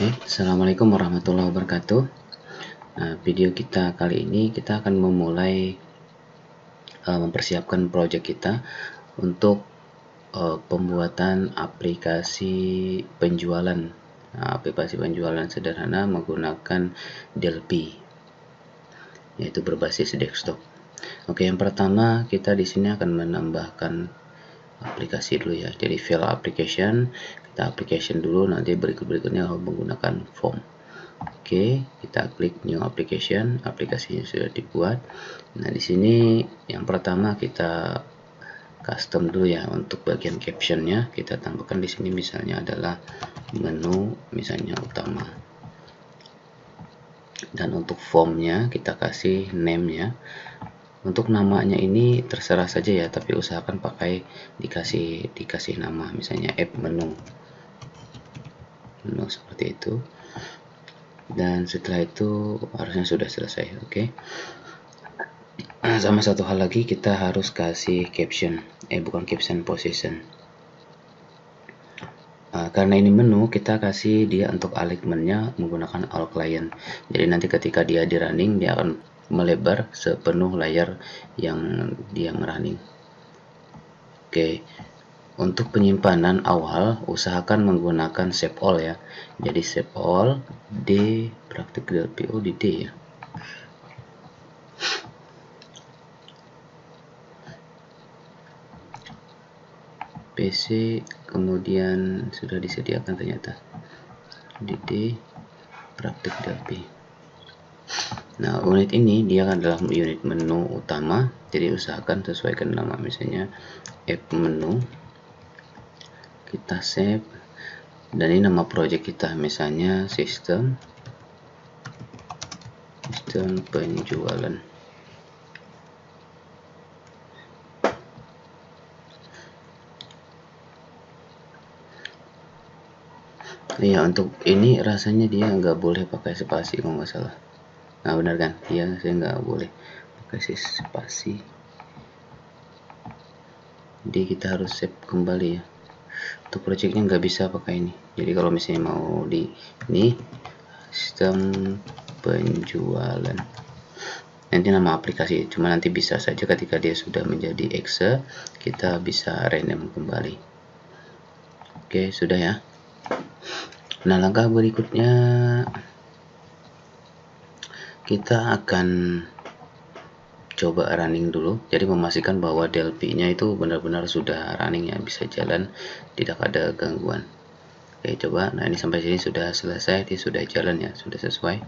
Assalamualaikum warahmatullahi wabarakatuh. Nah, video kita kali ini kita akan memulai mempersiapkan project kita untuk pembuatan aplikasi penjualan. Nah, aplikasi penjualan sederhana menggunakan Delphi, yaitu berbasis desktop. Oke, yang pertama kita di sini akan menambahkan aplikasi dulu ya. Jadi file application, kita application dulu, nanti berikutnya menggunakan form. Oke, kita klik new application, aplikasinya sudah dibuat. Nah, di sini yang pertama kita custom dulu ya. Untuk bagian captionnya kita tambahkan di sini misalnya adalah menu, misalnya utama. Dan untuk formnya kita kasih name-nya. Untuk namanya ini terserah saja ya, tapi usahakan pakai dikasih nama, misalnya app menu seperti itu. Dan setelah itu harusnya sudah selesai. Oke. Sama satu hal lagi, kita harus kasih caption, bukan caption, position. Karena ini menu, kita kasih dia untuk alignment-nya menggunakan all client. Jadi nanti ketika dia di running, dia akan melebar sepenuh layar yang dia running. Oke. Untuk penyimpanan awal, usahakan menggunakan save all ya. Jadi save all D praktik DLPO di D ya. PC kemudian sudah disediakan ternyata di D praktik Delphi. Nah, unit ini dia adalah unit menu utama, jadi usahakan sesuaikan nama, misalnya app menu. Kita save, dan ini nama project kita, misalnya sistem penjualan. Ya, untuk ini rasanya dia nggak boleh pakai spasi kalau nggak salah. Nah, benar kan? Iya, saya nggak boleh pakai spasi. Jadi kita harus save kembali ya. Untuk projectnya nggak bisa pakai ini. Jadi kalau misalnya mau di ini sistem penjualan, nanti nama aplikasi, cuma nanti bisa saja ketika dia sudah menjadi exe kita bisa rename kembali. Oke, sudah ya. Nah, langkah berikutnya kita akan coba running dulu, jadi memastikan bahwa Delphi-nya itu benar-benar sudah running ya, bisa jalan, tidak ada gangguan. Oke, coba. Nah, ini sampai sini sudah selesai, dia sudah jalan ya, sudah sesuai.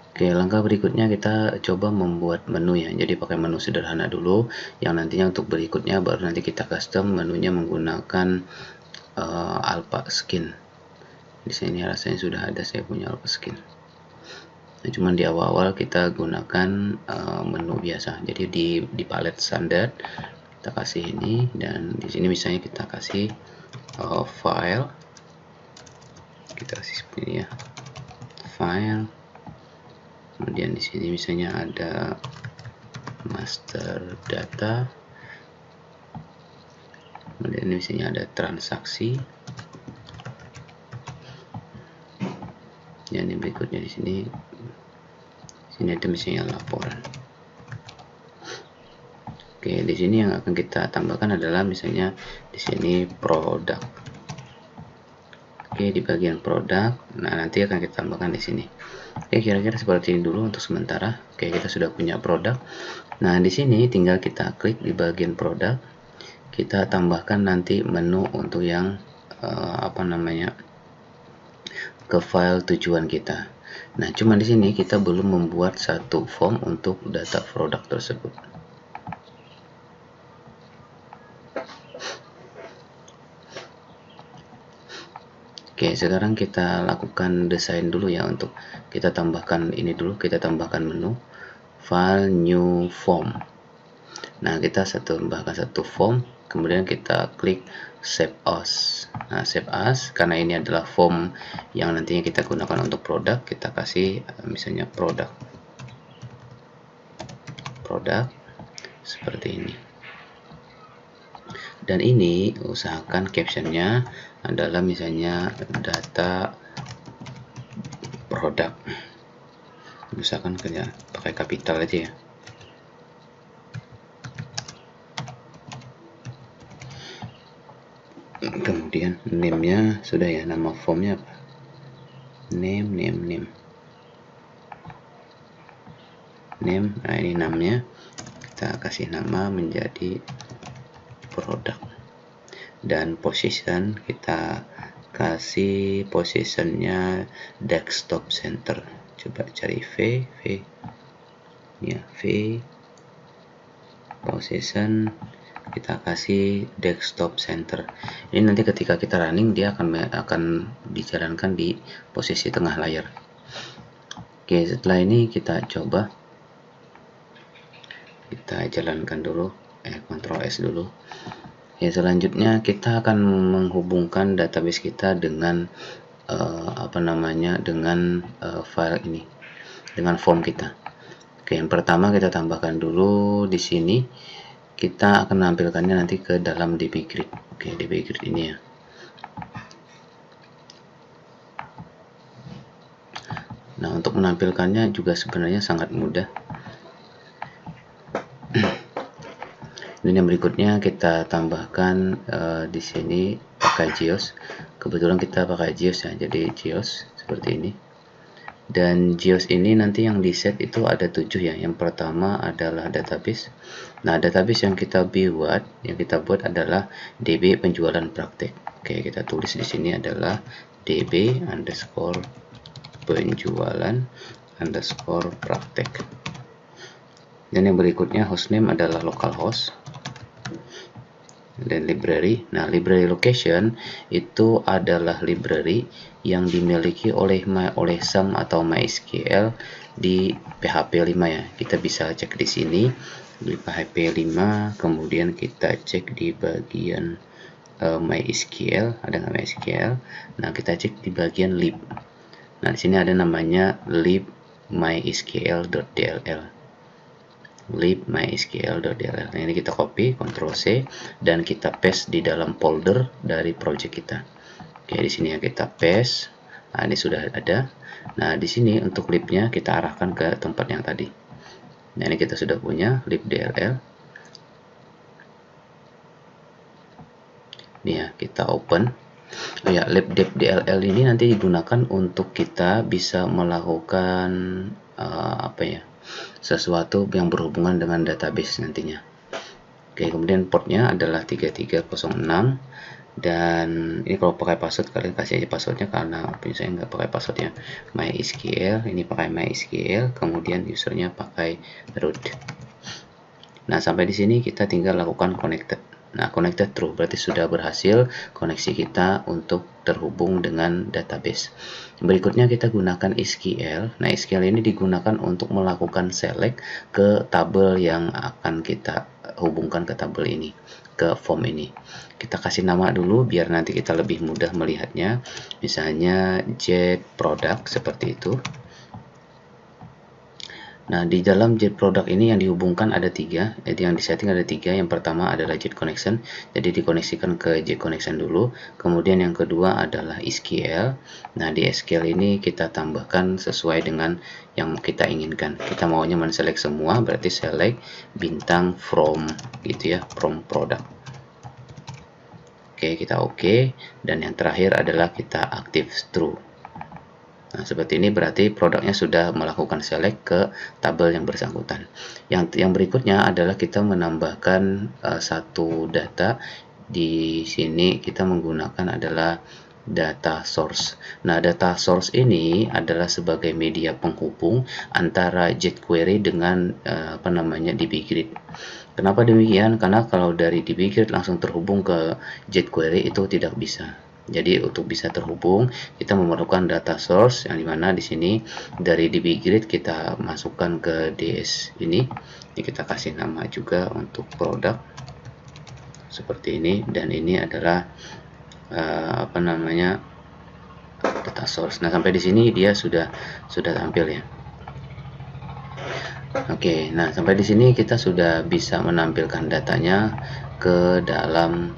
Oke, langkah berikutnya kita coba membuat menu ya. Jadi pakai menu sederhana dulu, yang nantinya untuk berikutnya baru nanti kita custom menunya menggunakan Alpha Skin. Di sini rasanya sudah ada, saya punya Alpha Skin. Nah, cuman di awal-awal kita gunakan menu biasa. Jadi di palet standar kita kasih ini, dan di sini misalnya kita kasih file, kita kasih seperti ini ya, file. Kemudian di sini misalnya ada master data, kemudian ini misalnya ada transaksi, dan yang berikutnya di sini ada misalnya laporan. Oke, di sini yang akan kita tambahkan adalah misalnya di sini produk. Oke, di bagian produk, nah nanti akan kita tambahkan di sini. Oke, kira-kira seperti ini dulu untuk sementara. Oke, kita sudah punya produk. Nah, di sini tinggal kita klik di bagian produk, kita tambahkan nanti menu untuk yang ke file tujuan kita. Nah, cuma di sini kita belum membuat satu form untuk data produk tersebut. Oke, sekarang kita lakukan desain dulu ya. Untuk kita tambahkan ini dulu, kita tambahkan menu file new form. Nah, kita tambahkan satu form, kemudian kita klik save as. Nah, save as karena ini adalah form yang nantinya kita gunakan untuk produk, kita kasih misalnya produk seperti ini. Dan ini usahakan captionnya adalah misalnya data produk, misalkan kerja pakai kapital aja ya. Kemudian name-nya sudah ya, nama formnya apa, name. Nah ini namanya kita kasih nama menjadi produk, dan position kita kasih positionnya desktop center. Coba cari V ya, V position kita kasih desktop center. Ini nanti ketika kita running dia akan dijalankan di posisi tengah layar. Oke, setelah ini kita coba, kita jalankan dulu, Ctrl S dulu. Ya, selanjutnya kita akan menghubungkan database kita dengan file ini, dengan form kita. Oke, yang pertama kita tambahkan dulu di sini, kita akan menampilkannya nanti ke dalam DB Grid. Oke, DB Grid ini ya. Nah, untuk menampilkannya juga sebenarnya sangat mudah. Dan yang berikutnya kita tambahkan di sini pakai Geos. Kebetulan kita pakai Geos ya, jadi Geos seperti ini. Dan Geos ini nanti yang di set itu ada 7 ya. Yang pertama adalah database. Nah, database yang kita buat adalah DB penjualan praktek. Oke, kita tulis di sini adalah DB underscore penjualan underscore praktek. Dan yang berikutnya hostname adalah localhost. Dan library. Nah, library location itu adalah library yang dimiliki oleh SAM atau MySQL di PHP 5 ya. Kita bisa cek di sini di PHP 5, kemudian kita cek di bagian MySQL, ada nggak MySQL? Nah, kita cek di bagian lib. Nah, di sini ada namanya lib mysql.dll. lib mysql.dll. Nah, ini kita copy, Ctrl C, dan kita paste di dalam folder dari project kita. Oke, di sini ya kita paste. Nah, ini sudah ada. Nah, di sini untuk libnya kita arahkan ke tempat yang tadi. Nah, ini kita sudah punya lib.dll. Ini ya, kita open. Oh ya, lib.dll ini nanti digunakan untuk kita bisa melakukan sesuatu yang berhubungan dengan database nantinya. Oke, kemudian portnya adalah 3306, dan ini kalau pakai password kalian kasih aja passwordnya, karena punya saya nggak pakai passwordnya. MySQL, ini pakai MySQL, kemudian usernya pakai root. Nah, sampai di sini kita tinggal lakukan connected. Nah, connected true berarti sudah berhasil koneksi kita untuk terhubung dengan database. Berikutnya kita gunakan SQL. Nah, SQL ini digunakan untuk melakukan select ke tabel yang akan kita hubungkan ke tabel ini, ke form ini. Kita kasih nama dulu biar nanti kita lebih mudah melihatnya. Misalnya get product seperti itu. Nah, di dalam Jet product ini yang dihubungkan ada 3, jadi yang disetting ada 3. Yang pertama adalah Jet connection, jadi dikoneksikan ke Jet connection dulu. Kemudian yang kedua adalah SQL. Nah, di SQL ini kita tambahkan sesuai dengan yang kita inginkan. Kita maunya men-select semua, berarti select bintang from gitu ya, from product. Oke, kita oke. Dan yang terakhir adalah kita active true. Nah, seperti ini berarti produknya sudah melakukan select ke tabel yang bersangkutan. Yang berikutnya adalah kita menambahkan satu data. Di sini kita menggunakan adalah data source. Nah, data source ini adalah sebagai media penghubung antara jQuery dengan DB Grid. Kenapa demikian? Karena kalau dari DB Grid langsung terhubung ke jQuery itu tidak bisa. Jadi untuk bisa terhubung kita memerlukan data source, yang dimana di sini dari DB Grid kita masukkan ke DS ini. Ini kita kasih nama juga untuk produk seperti ini, dan ini adalah data source. Nah, sampai di sini dia sudah tampil ya. Oke, nah sampai di sini kita sudah bisa menampilkan datanya ke dalam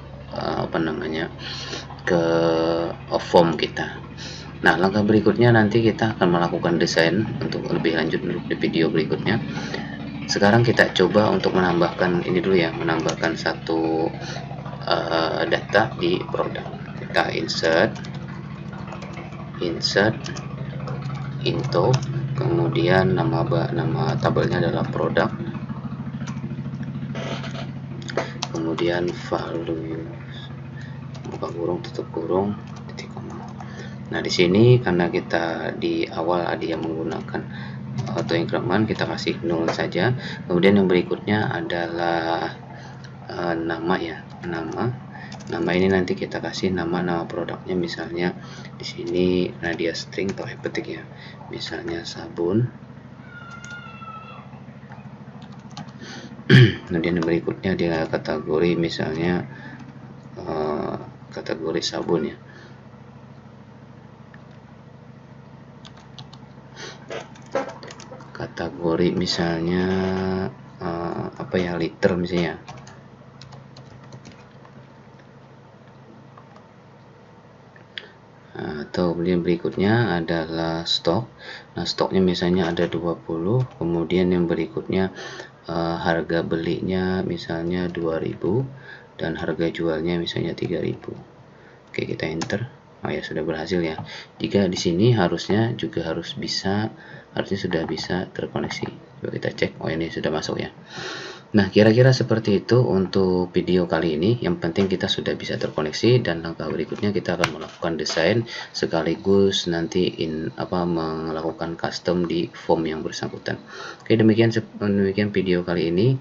ke form kita. Nah, langkah berikutnya nanti kita akan melakukan desain untuk lebih lanjut untuk di video berikutnya. Sekarang kita coba untuk menambahkan ini dulu ya, menambahkan satu data di produk. Kita insert into, kemudian nama tabelnya adalah produk, kemudian value buka kurung tutup kurung titik koma. Nah, di sini karena kita di awal ada yang menggunakan auto increment, kita kasih 0 saja. Kemudian yang berikutnya adalah nama ya, nama ini nanti kita kasih nama produknya, misalnya di sini karena dia string pakai petik ya, misalnya sabun. Kemudian yang berikutnya dia kategori, misalnya kategori sabun ya. Kategori misalnya apa ya, liter misalnya. Atau kemudian berikutnya adalah stok. Nah, stoknya misalnya ada 20, kemudian yang berikutnya harga belinya misalnya 2000 dan harga jualnya misalnya 3000. Oke, kita enter. Oh ya, sudah berhasil ya. Jika di sini harusnya sudah bisa terkoneksi. Coba kita cek. Oh, ini sudah masuk ya. Nah, kira-kira seperti itu untuk video kali ini. Yang penting kita sudah bisa terkoneksi, dan langkah berikutnya kita akan melakukan desain sekaligus nanti melakukan custom di form yang bersangkutan. Oke, demikian video kali ini.